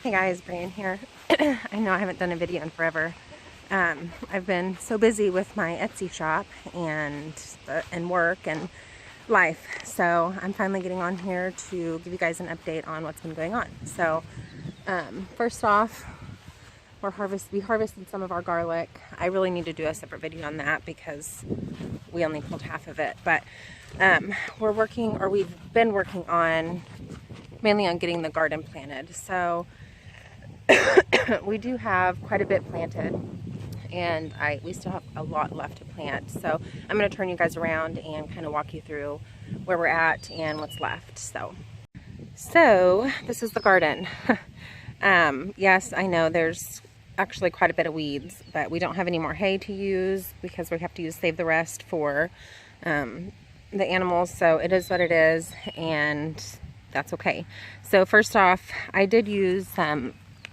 Hey guys, Brian here. I know I haven't done a video in forever. I've been so busy with my Etsy shop and work and life, so I'm finally getting on here to give you guys an update on what's been going on. So first off, we harvested some of our garlic. I really need to do a separate video on that because we only pulled half of it, but we've been working on mainly on getting the garden planted. So we do have quite a bit planted, and we still have a lot left to plant. So I'm going to turn you guys around and kind of walk you through where we're at and what's left. So this is the garden. Yes, I know there's actually quite a bit of weeds, but we don't have any more hay to use because we have to save the rest for the animals. So it is what it is, and that's okay. So first off, I did use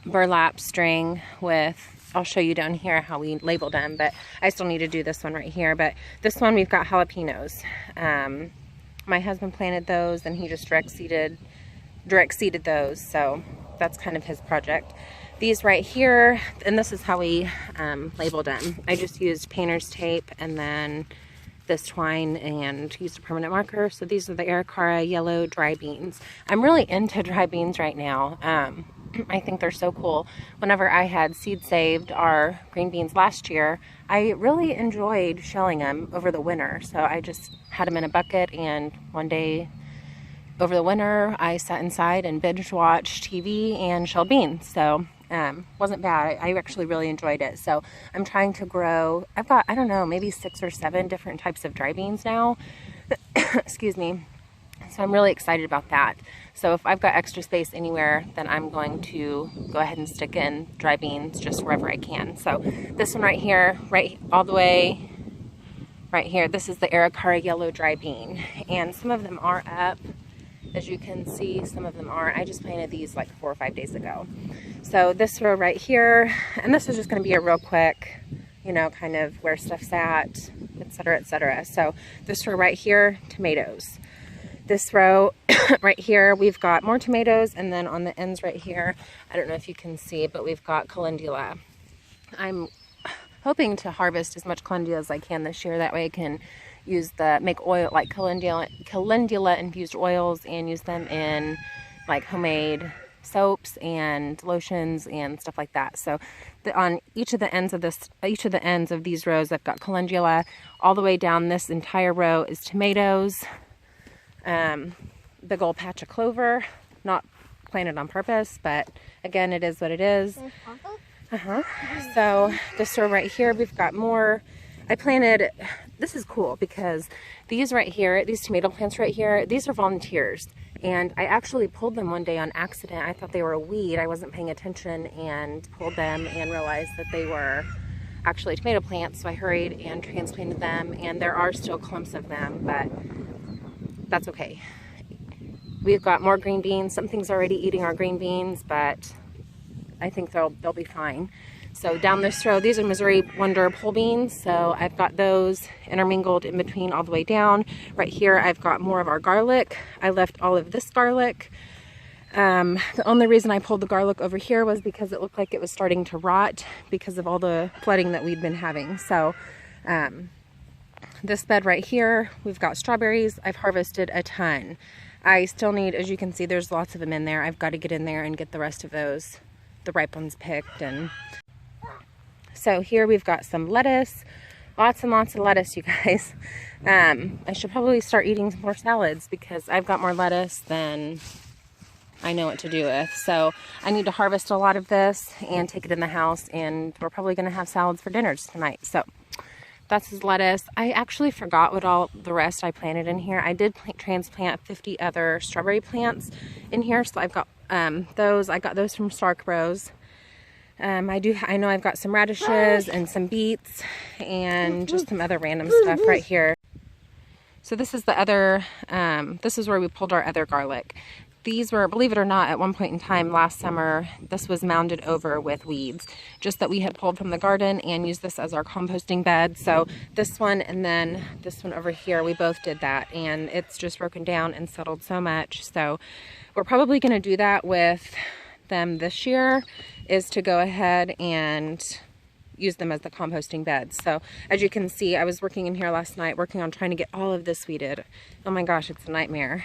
burlap string with, I'll show you down here how we labeled them, but I still need to do this one right here. But this one, we've got jalapenos. My husband planted those, and he just direct seeded those, so that's kind of his project. These right here, and this is how we labeled them. I just used painter's tape and then this twine and used a permanent marker. So these are the Arikara yellow dry beans. I'm really into dry beans right now. I think they're so cool. Whenever I had seed saved our green beans last year, I really enjoyed shelling them over the winter. So I just had them in a bucket, and one day over the winter I sat inside and binge watched TV and shelled beans. So wasn't bad. I actually really enjoyed it. So I'm trying to grow, I've got, I don't know, maybe 6 or 7 different types of dry beans now. Excuse me. So I'm really excited about that. So if I've got extra space anywhere, then I'm going to go ahead and stick in dry beans just wherever I can. So this one right here, right all the way right here, this is the Arikara yellow dry bean. And some of them are up. As you can see, some of them aren't. I just planted these like 4 or 5 days ago. So this row right here, and this is just going to be a real quick, you know, kind of where stuff's at, etc., etc. So this row right here, tomatoes. This row right here, we've got more tomatoes, and then on the ends right here, I don't know if you can see, but we've got calendula. I'm hoping to harvest as much calendula as I can this year. That way I can make oil, like calendula infused oils, and use them in like homemade soaps and lotions and stuff like that. So on each of the ends of these rows, I've got calendula. All the way down this entire row is tomatoes. Big old patch of clover, not planted on purpose, but again, it is what it is. So this row right here, we've got more. I planted, this is cool because these right here, these tomato plants right here, these are volunteers. And I actually pulled them one day on accident. I thought they were a weed. I wasn't paying attention and pulled them and realized that they were actually tomato plants. So I hurried and transplanted them, and there are still clumps of them, but that's okay. We've got more green beans. Something's already eating our green beans, but I think they'll be fine. So down this row, these are Missouri Wonder pole beans. So I've got those intermingled in between all the way down. Right here, I've got more of our garlic. I left all of this garlic. The only reason I pulled the garlic over here was because it looked like it was starting to rot because of all the flooding that we'd been having. So this bed right here, we've got strawberries. I've harvested a ton. I still need, as you can see, there's lots of them in there. I've got to get in there and get the rest of those, the ripe ones, picked. And so here we've got some lettuce, lots and lots of lettuce, you guys. I should probably start eating some more salads because I've got more lettuce than I know what to do with. So I need to harvest a lot of this and take it in the house, and we're probably going to have salads for dinners tonight. So that's his lettuce. I actually forgot what all the rest I planted in here. I did transplant 50 other strawberry plants in here. So I've got those. I got those from Stark Rose. I know I've got some radishes and some beets and just some other random stuff right here. So this is the other, this is where we pulled our other garlic. These were, believe it or not, at one point in time last summer, this was mounded over with weeds, just that we had pulled from the garden and used this as our composting bed. So this one and then this one over here, we both did that, and it's just broken down and settled so much. So we're probably going to do that with them this year is to go ahead and use them as the composting beds. So as you can see, I was working in here last night working on trying to get all of this weeded. Oh my gosh, it's a nightmare.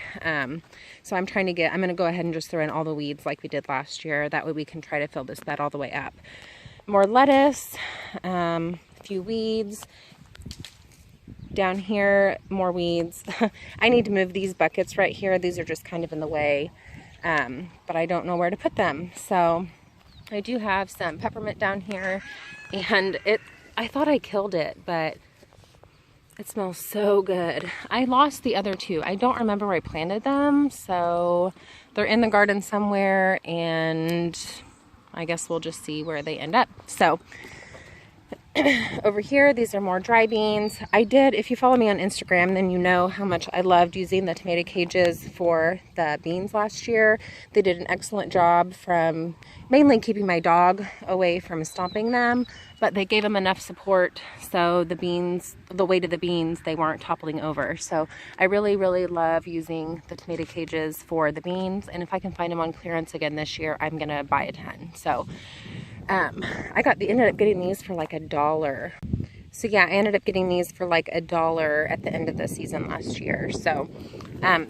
So I'm going to go ahead and just throw in all the weeds like we did last year. That way we can try to fill this bed all the way up. More lettuce, a few weeds. Down here, more weeds. I need to move these buckets right here. These are just kind of in the way, but I don't know where to put them. So I do have some peppermint down here, and I thought I killed it, but it smells so good. I lost the other two. I don't remember where I planted them, so they're in the garden somewhere, and I guess we'll just see where they end up. So over here, these are more dry beans. If you follow me on Instagram, then you know how much I loved using the tomato cages for the beans last year. They did an excellent job from mainly keeping my dog away from stomping them, but they gave them enough support so the weight of the beans, they weren't toppling over. So I really, really love using the tomato cages for the beans, and if I can find them on clearance again this year, I'm gonna buy a ton. So ended up getting these for like $1. So yeah, I ended up getting these for like $1 at the end of the season last year. So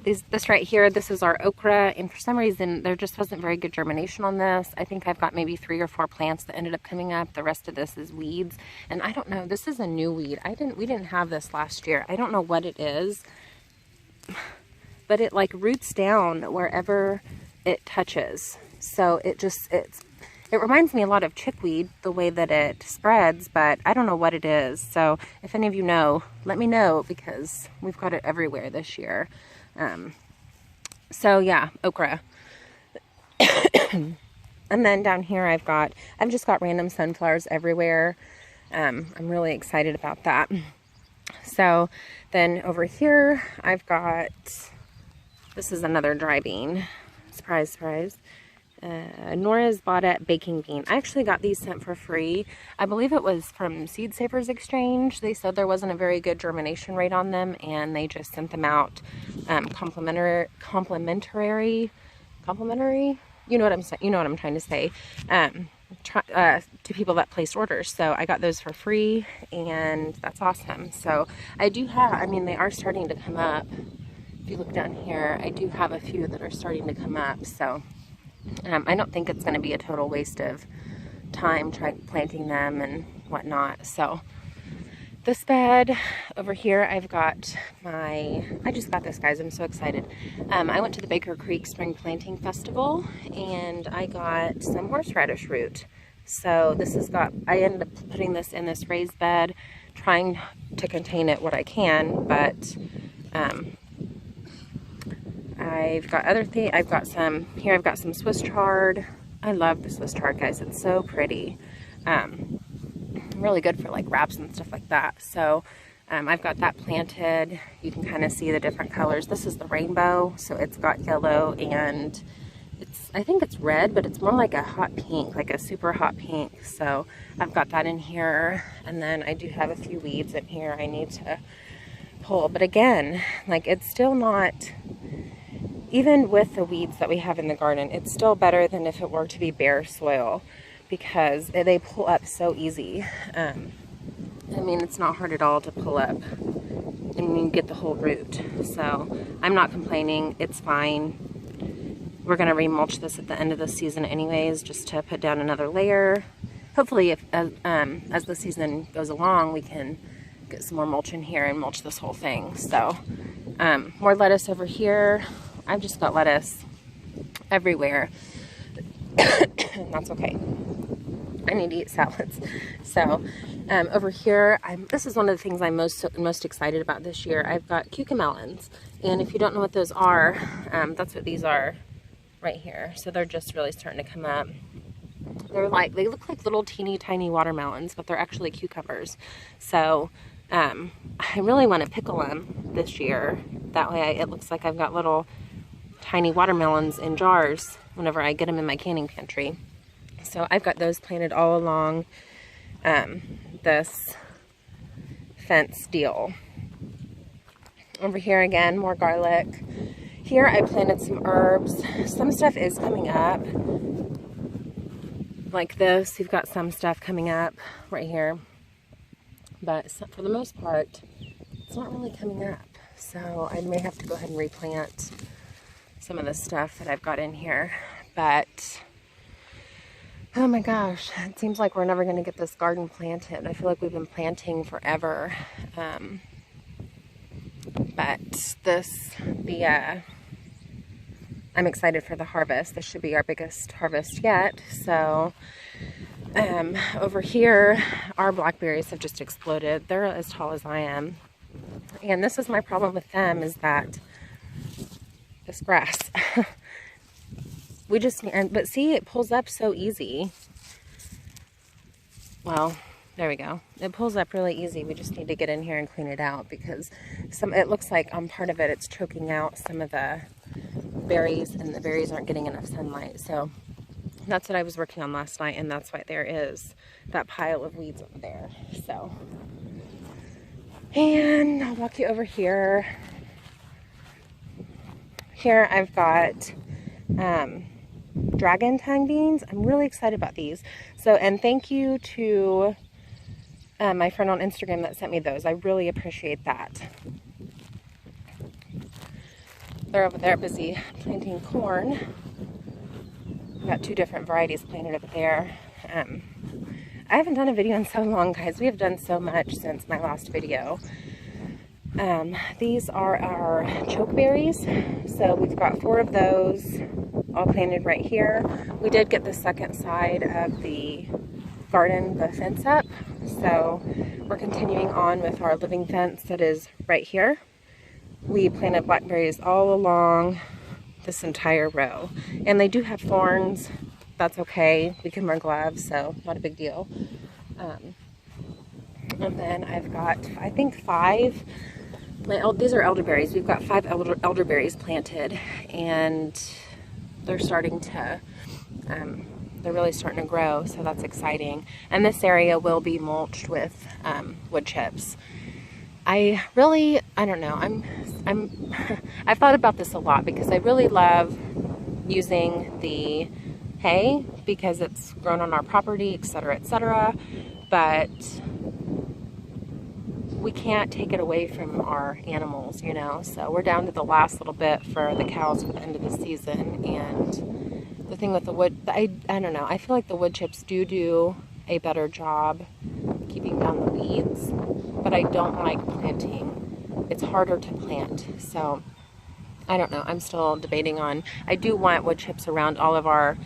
this right here, this is our okra, and for some reason there just wasn't very good germination on this. I think I've got maybe 3 or 4 plants that ended up coming up. The rest of this is weeds, and I don't know, this is a new weed. We didn't have this last year. I don't know what it is, but it like roots down wherever it touches. So it reminds me a lot of chickweed, the way that it spreads, but I don't know what it is. So if any of you know, let me know, because we've got it everywhere this year. So yeah, okra. And then down here I've just got random sunflowers everywhere. I'm really excited about that. So then over here this is another dry bean. Surprise, surprise. Nora's bought at Baking Bean. I actually got these sent for free. I believe it was from Seed Savers Exchange. They said there wasn't a very good germination rate on them, and they just sent them out complimentary. You know what I'm saying? You know what I'm trying to say. To people that placed orders. So I got those for free, and that's awesome. So I do have. They are starting to come up. If you look down here, I do have a few that are starting to come up. So. I don't think it's going to be a total waste of time planting them and whatnot. So this bed over here, I just got this, guys. I'm so excited. I went to the Baker Creek Spring Planting Festival, and I got some horseradish root. So I ended up putting this in this raised bed, trying to contain it what I can, but I've got some Swiss chard. I love the Swiss chard, guys. It's so pretty. Really good for like wraps and stuff like that. So I've got that planted. You can kind of see the different colors. This is the rainbow, so it's got yellow, and I think it's red, but it's more like a hot pink, like a super hot pink. So I've got that in here, and then I do have a few weeds in here I need to pull. But again, like, it's still not, even with the weeds that we have in the garden, it's still better than if it were to be bare soil, because they pull up so easy. It's not hard at all to pull up, and you get the whole root. So I'm not complaining, it's fine. We're going to remulch this at the end of the season anyways, just to put down another layer. Hopefully, as the season goes along, we can get some more mulch in here and mulch this whole thing. So more lettuce over here. I've just got lettuce everywhere. That's okay. I need to eat salads. So over here, this is one of the things I'm most excited about this year. I've got cucamelons, and if you don't know what those are, that's what these are right here. So they're just really starting to come up. They look like little teeny tiny watermelons, but they're actually cucumbers. So I really want to pickle them this year. That way it looks like I've got little tiny watermelons in jars whenever I get them in my canning pantry. So I've got those planted all along this fence deal. Over here again, more garlic. Here I planted some herbs. Some stuff is coming up. like this. We've got some stuff coming up right here, but for the most part, it's not really coming up. So I may have to go ahead and replant some of the stuff that I've got in here. But oh my gosh, it seems like we're never going to get this garden planted. I feel like we've been planting forever. But I'm excited for the harvest. This should be our biggest harvest yet. So over here, our blackberries have just exploded. They're as tall as I am. And this is my problem with them, is that this grass. We just, but see, it pulls up so easy. Well, there we go. It pulls up really easy. We just need to get in here and clean it out, because it looks like on part of it, it's choking out some of the berries, and the berries aren't getting enough sunlight. So that's what I was working on last night, and that's why there is that pile of weeds over there. So, and I'll walk you over here. Here I've got dragon tongue beans. I'm really excited about these. So, and thank you to my friend on Instagram that sent me those. I really appreciate that. They're over there busy planting corn. I've got 2 different varieties planted over there. I haven't done a video in so long, guys. We have done so much since my last video. These are our chokeberries. So we've got 4 of those all planted right here. We did get the second side of the garden, the fence up. So we're continuing on with our living fence that is right here. We planted blackberries all along this entire row. And they do have thorns. That's okay. We can wear gloves, so not a big deal. And then I've got, I think 5, these are elderberries. We've got 5 elderberries planted, and they're starting to, they're really starting to grow, so that's exciting. And this area will be mulched with wood chips. I don't know, I've thought about this a lot, because I really love using the hay because it's grown on our property, etc., but we can't take it away from our animals, you know. So we're down to the last little bit for the cows for the end of the season. And the thing with the wood, I don't know, I feel like the wood chips do a better job keeping down the weeds, but I don't like planting. It's harder to plant, so I don't know. I'm still debating on, I do want wood chips around all of our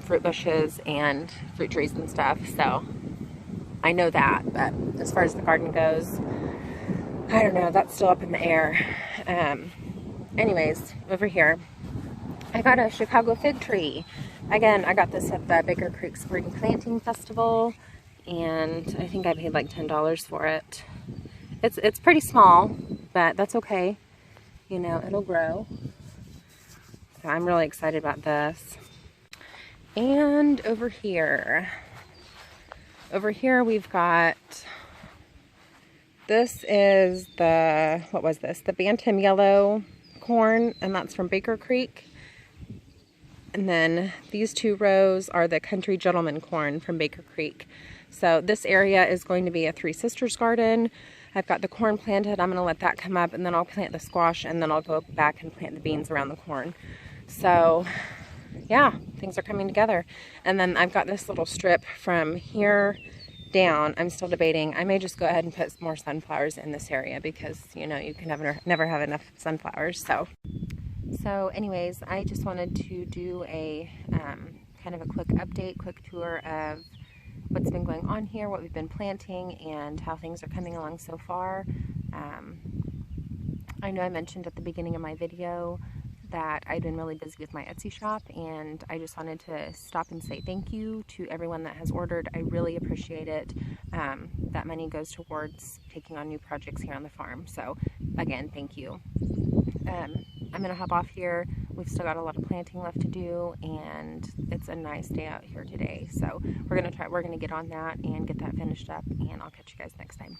fruit bushes and fruit trees and stuff, so I know that. But as far as the garden goes, I don't know, that's still up in the air. Anyways, over here I got a Chicago fig tree. Again, I got this at the Baker Creek Spring Planting Festival, and I think I paid like $10 for it. It's pretty small, but that's okay, you know, it'll grow. So I'm really excited about this. And over here we've got, this is the, what was this? The Bantam Yellow corn, and that's from Baker Creek. And then these 2 rows are the Country Gentleman corn from Baker Creek. So this area is going to be a 3 Sisters garden. I've got the corn planted. I'm going to let that come up, and then I'll plant the squash, and then I'll go back and plant the beans around the corn. So yeah, things are coming together. And then I've got this little strip from here down. I'm still debating. I may just go ahead and put more sunflowers in this area, because, you know, you can never have enough sunflowers. So anyways, I just wanted to do a kind of a quick update, quick tour of what's been going on here, what we've been planting, and how things are coming along so far. I know I mentioned at the beginning of my video that I've been really busy with my Etsy shop, and I just wanted to stop and say thank you to everyone that has ordered. I really appreciate it. That money goes towards taking on new projects here on the farm. So again, thank you. I'm gonna hop off here. We've still got a lot of planting left to do, and it's a nice day out here today. So we're gonna get on that and get that finished up, and I'll catch you guys next time.